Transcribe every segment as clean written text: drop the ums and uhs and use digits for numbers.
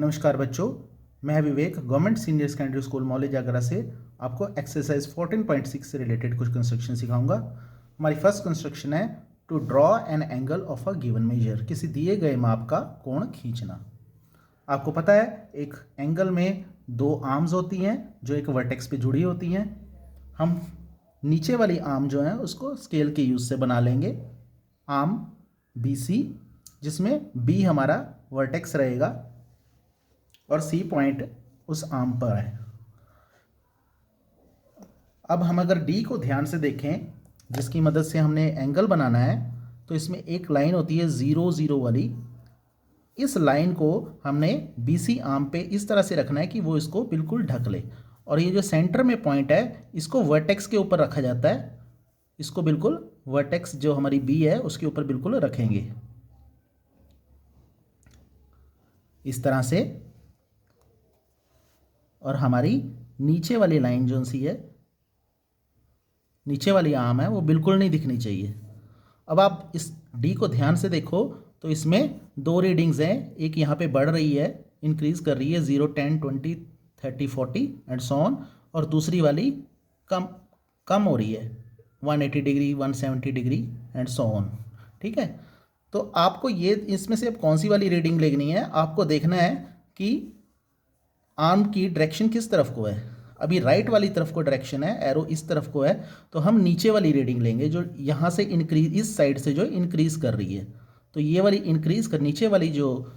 नमस्कार बच्चों, मैं विवेक गवर्नमेंट सीनियर सेकेंडरी स्कूल मौलिक आगरा से आपको एक्सरसाइज 14.6 से रिलेटेड कुछ कंस्ट्रक्शन सिखाऊंगा। हमारी फर्स्ट कंस्ट्रक्शन है to draw an angle of a given measure. किसी दिए गए माप का कोण खींचना। आपको पता है एक एंगल में दो आर्म्स होती हैं जो एक वर्टेक्स पे जुड़ी होती हैं। हम नीचे वाली आर्म जो है उसको स्केल के यूज़ से बना लेंगे। आर्म BC जिसमें B हमारा वर्टेक्स रहेगा और C पॉइंट उस आर्म पर है। अब हम अगर D को ध्यान से देखें जिसकी मदद से हमने एंगल बनाना है, तो इसमें एक लाइन होती है 0 0 वाली। इस लाइन को हमने BC आर्म पे इस तरह से रखना है कि वो इसको बिल्कुल ढक ले, और ये जो सेंटर में पॉइंट है इसको वर्टेक्स के ऊपर रखा जाता है। इसको बिल्कुल वर्टेक्स जो हमारी B है उसके ऊपर बिल्कुल रखेंगे इस तरह से। और हमारी नीचे वाली लाइन जो सी है, नीचे वाली आर्म है, वो बिल्कुल नहीं दिखनी चाहिए। अब आप इस D को ध्यान से देखो तो इसमें दो रीडिंग्स हैं। एक यहाँ पे बढ़ रही है, इंक्रीज कर रही है 0 10 20 30 40 एंड सो ऑन, और दूसरी वाली कम हो रही है 180 degree 170 degree and so on. ठीक है, तो आपको ये इसमें से अब कौन सी वाली रीडिंग लेनी है, आपको देखना है कि आर्म की डायरेक्शन किस तरफ को है। अभी राइट वाली तरफ को डायरेक्शन है, एरो इस तरफ को है, तो हम नीचे वाली रीडिंग लेंगे जो यहाँ से इंक्रीज, इस साइड से जो इंक्रीज कर रही है। तो ये वाली इंक्रीज कर, नीचे वाली जो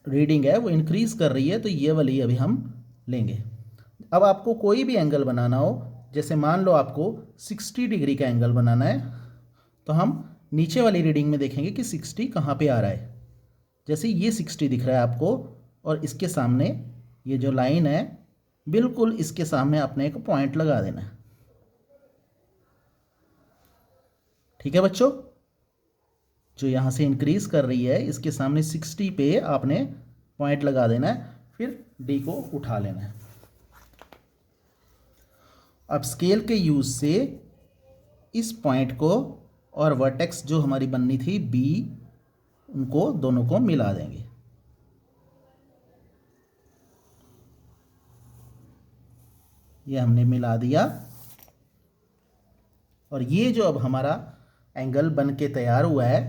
रीडिंग है वो इंक्रीज कर रही है, तो ये वाली अभी हम लेंगे। अब आपको कोई भी एंगल बनाना हो, जैसे मान लो आपको 60 डिग्री का एंगल बनाना है, तो हम नीचे वाली रीडिंग में देखेंगे कि 60 कहाँ पे आ रहा है। जैसे ये 60 दिख रहा है आपको, और इसके सामने ये जो लाइन है बिल्कुल इसके सामने अपने एक पॉइंट लगा देना है। ठीक है बच्चों, जो यहाँ से इंक्रीज कर रही है इसके सामने 60 पे आपने पॉइंट लगा देना है, फिर D को उठा लेना है। अब स्केल के यूज से इस पॉइंट को और वर्टेक्स जो हमारी बननी थी B, उनको दोनों को मिला देंगे। ये हमने मिला दिया, और ये जो अब हमारा एंगल बन के तैयार हुआ है,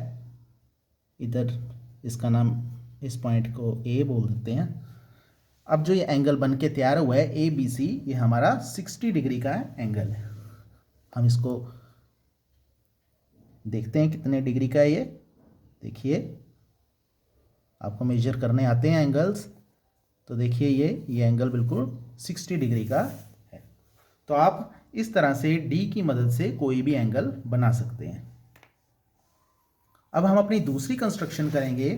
इधर इसका नाम, इस पॉइंट को A बोल देते हैं। अब जो ये एंगल बन के तैयार हुआ है ABC, ये हमारा 60 डिग्री का एंगल है। हम इसको देखते हैं कितने डिग्री का है ये। देखिए, आपको मेजर करने आते हैं एंगल्स, तो देखिए ये एंगल बिल्कुल 60 डिग्री का है। तो आप इस तरह से D की मदद से कोई भी एंगल बना सकते हैं। अब हम अपनी दूसरी कंस्ट्रक्शन करेंगे।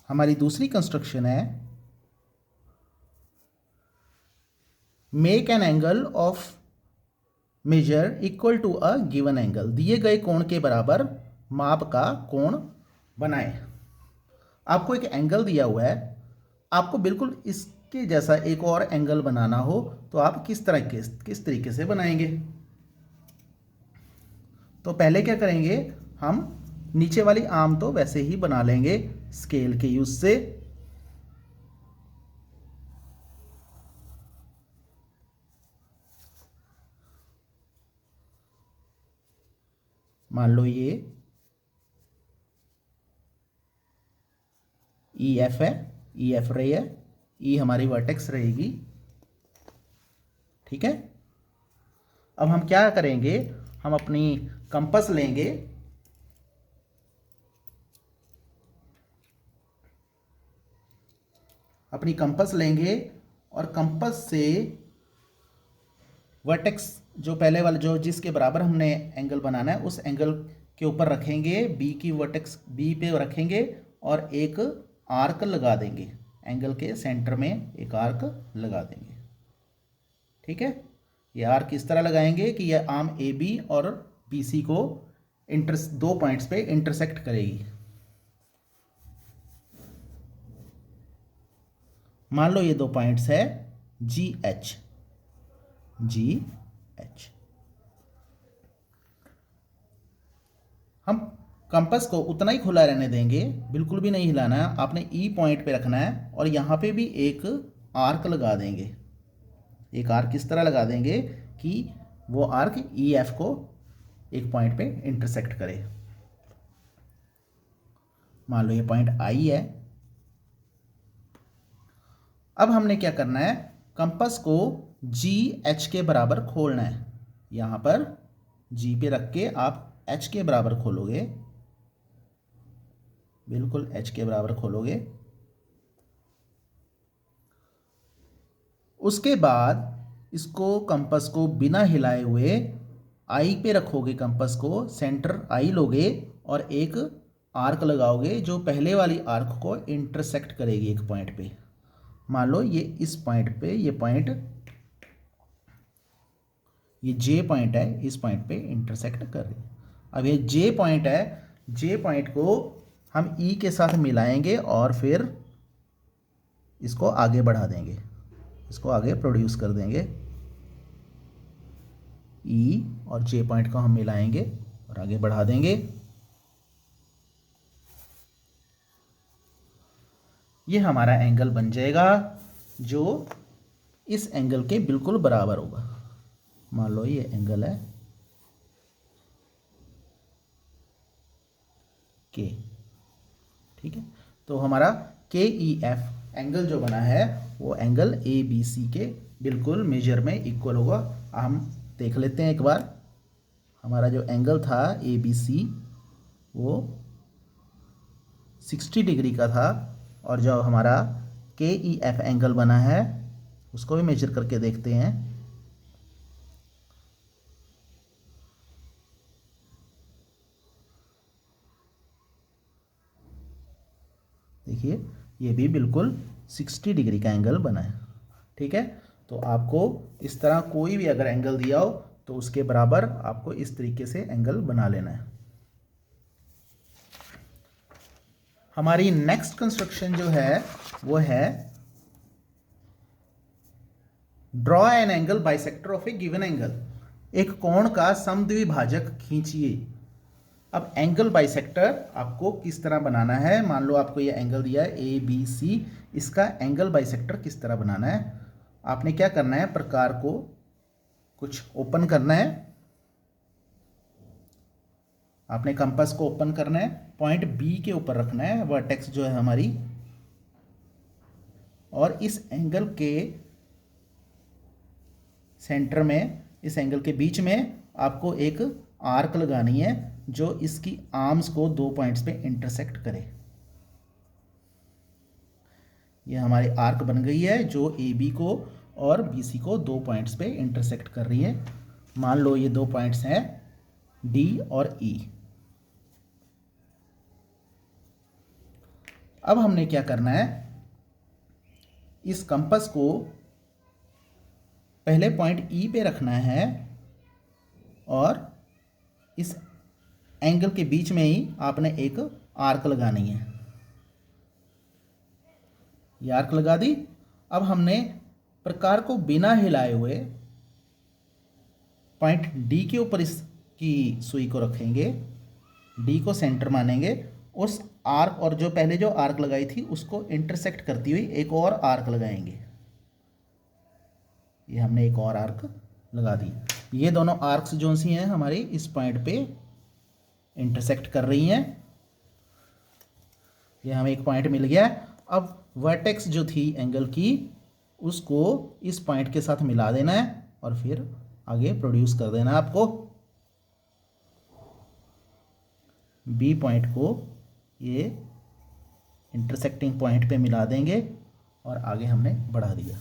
हमारी दूसरी कंस्ट्रक्शन है make an angle of measure equal to a given angle. दिए गए कोण के बराबर माप का कोण बनाए। आपको एक एंगल दिया हुआ है, आपको बिल्कुल इसके जैसा एक और एंगल बनाना हो, तो आप किस तरीके से बनाएंगे। तो पहले क्या करेंगे, हम नीचे वाली आर्म तो वैसे ही बना लेंगे स्केल के यूज से। मान लो ये EF है, EF रही है, E हमारी वर्टेक्स रहेगी। ठीक है, अब हम क्या करेंगे, हम अपनी कंपास लेंगे, और कंपास से वर्टेक्स जो पहले वाला जो जिसके बराबर हमने एंगल बनाना है उस एंगल के ऊपर रखेंगे, B की वर्टेक्स B पे रखेंगे और एक आर्क लगा देंगे। एंगल के सेंटर में एक आर्क लगा देंगे। ठीक है, ये आर्क इस तरह लगाएंगे कि यह आर्म AB और BC को दो पॉइंट्स पे इंटरसेक्ट करेगी। मान लो ये दो पॉइंट्स है GH। हम कंपास को उतना ही खुला रहने देंगे, बिल्कुल भी नहीं हिलाना है। आपने ई पॉइंट पे रखना है और यहाँ पे भी एक आर्क लगा देंगे। एक आर्क किस तरह लगा देंगे कि वो आर्क ई एफ को एक पॉइंट पे इंटरसेक्ट करे। मान लो ये पॉइंट आई है। अब हमने क्या करना है, कंपास को जी एच के बराबर खोलना है। यहाँ पर जी पे रख के आप एच के बराबर खोलोगे, बिल्कुल एच के बराबर खोलोगे। उसके बाद इसको कंपास को बिना हिलाए हुए आई पे रखोगे, कंपास को सेंटर आई लोगे और एक आर्क लगाओगे जो पहले वाली आर्क को इंटरसेक्ट करेगी एक पॉइंट पे। मान लो ये इस पॉइंट पे, ये पॉइंट, ये जे पॉइंट है, इस पॉइंट पे इंटरसेक्ट कर रही है। अब ये जे पॉइंट है, जे पॉइंट को हम ई के साथ मिलाएंगे और फिर इसको आगे बढ़ा देंगे, इसको आगे प्रोड्यूस कर देंगे। ई और जे पॉइंट को हम मिलाएंगे और आगे बढ़ा देंगे। ये हमारा एंगल बन जाएगा जो इस एंगल के बिल्कुल बराबर होगा। मान लो ये एंगल है के, ठीक है। तो हमारा के ई एफ एंगल जो बना है वो एंगल ए बी सी के बिल्कुल मेजर में इक्वल होगा। हम देख लेते हैं एक बार। हमारा जो एंगल था ए बी सी वो 60 डिग्री का था, और जो हमारा के ई एफ एंगल बना है उसको भी मेजर करके देखते हैं। देखिए ये भी बिल्कुल 60 डिग्री का एंगल बना है, ठीक है। तो आपको इस तरह कोई भी अगर एंगल दिया हो तो उसके बराबर आपको इस तरीके से एंगल बना लेना है। हमारी नेक्स्ट कंस्ट्रक्शन जो है वो है draw an angle bisector of A given angle. एक कोण का समद्विभाजक खींचिए। अब एंगल बाइसेक्टर आपको किस तरह बनाना है। मान लो आपको ये एंगल दिया है ए बी सी, इसका एंगल बाइसेक्टर किस तरह बनाना है। आपने क्या करना है, प्रकार को कुछ ओपन करना है, आपने कंपास को ओपन करना है, पॉइंट बी के ऊपर रखना है वर्टेक्स जो है हमारी, और इस एंगल के सेंटर में, इस एंगल के बीच में आपको एक आर्क लगानी है जो इसकी आर्म्स को दो पॉइंट्स पे इंटरसेक्ट करे। ये हमारी आर्क बन गई है जो ए बी को और बी सी को दो पॉइंट्स पे इंटरसेक्ट कर रही है। मान लो ये दो पॉइंट्स हैं डी और ई। अब हमने क्या करना है, इस कंपास को पहले पॉइंट ई पे रखना है और इस एंगल के बीच में ही आपने एक आर्क लगानी है। ये आर्क लगा दी। अब हमने प्रकार को बिना हिलाए हुए पॉइंट डी के ऊपर इसकी सुई को रखेंगे, डी को सेंटर मानेंगे, उस आर्क और जो पहले जो आर्क लगाई थी उसको इंटरसेक्ट करती हुई एक और आर्क लगाएंगे। ये हमने एक और आर्क लगा दी। ये दोनों आर्क्स जो सी हैं हमारी इस पॉइंट पे इंटरसेक्ट कर रही हैं। ये हमें एक पॉइंट मिल गया। अब वर्टेक्स जो थी एंगल की उसको इस पॉइंट के साथ मिला देना है और फिर आगे प्रोड्यूस कर देना है आपको। बी पॉइंट को ये इंटरसेक्टिंग पॉइंट पे मिला देंगे और आगे हमने बढ़ा दिया।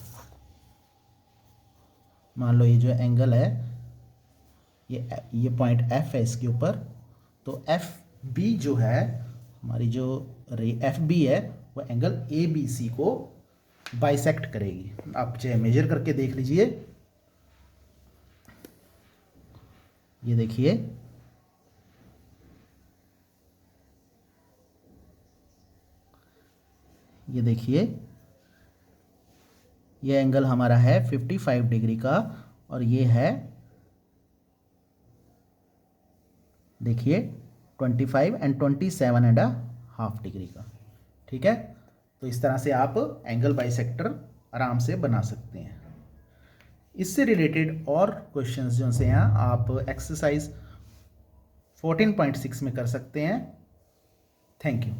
मान लो ये जो एंगल है ये पॉइंट एफ है इसके ऊपर, तो एफ बी जो है हमारी जो रे एफ बी है वो एंगल ए बी सी को बाइसेक्ट करेगी। आप चाहे मेजर करके देख लीजिए। ये देखिए ये देखिए ये एंगल हमारा है 55 डिग्री का और ये है देखिए 25 एंड 27.5 डिग्री का। ठीक है, तो इस तरह से आप एंगल बाइसेक्टर आराम से बना सकते हैं। इससे रिलेटेड और क्वेश्चंस जो से हैं आप एक्सरसाइज 14.6 में कर सकते हैं। Thank you.